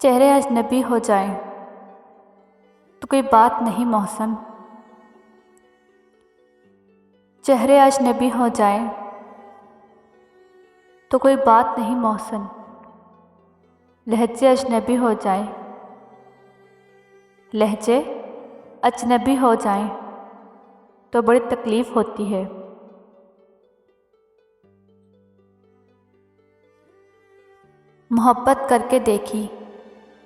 चेहरे अजनबी हो जाएं तो कोई बात नहीं मोहसन। चेहरे अजनबी हो जाएं तो कोई बात नहीं मोहसन। लहजे अजनबी हो जाएं, लहजे अजनबी हो जाएं तो बड़ी तकलीफ़ होती है। मोहब्बत करके देखी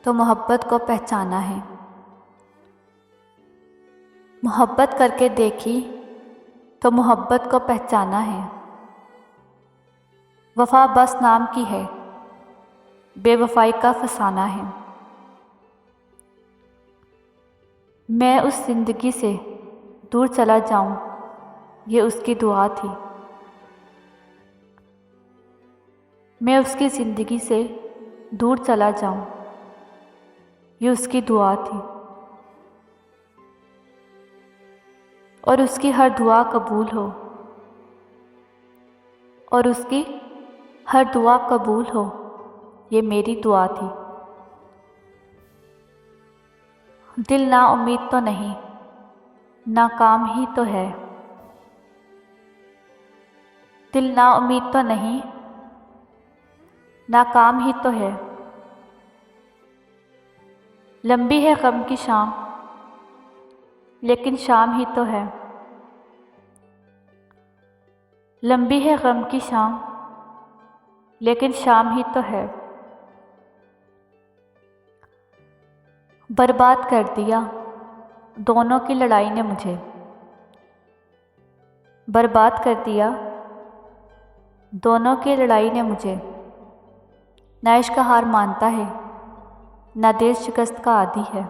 तो मोहब्बत को पहचाना है। मोहब्बत करके देखी तो मोहब्बत को पहचाना है। वफ़ा बस नाम की है, बेवफ़ाई का फसाना है। मैं उस ज़िंदगी से दूर चला जाऊं, ये उसकी दुआ थी। मैं उसकी ज़िंदगी से दूर चला जाऊं, ये उसकी दुआ थी। और उसकी हर दुआ कबूल हो, और उसकी हर दुआ कबूल हो, ये मेरी दुआ थी। दिल ना उम्मीद तो नहीं, नाकाम ही तो है। दिल ना उम्मीद तो नहीं, नाकाम ही तो है। लंबी है गम की शाम, लेकिन शाम ही तो है। लंबी है गम की शाम, लेकिन शाम ही तो है। बर्बाद कर दिया दोनों की लड़ाई ने मुझे। बर्बाद कर दिया दोनों की लड़ाई ने मुझे। ना इश्क हार मानता है, ना दिल शिकस्त का आदी है।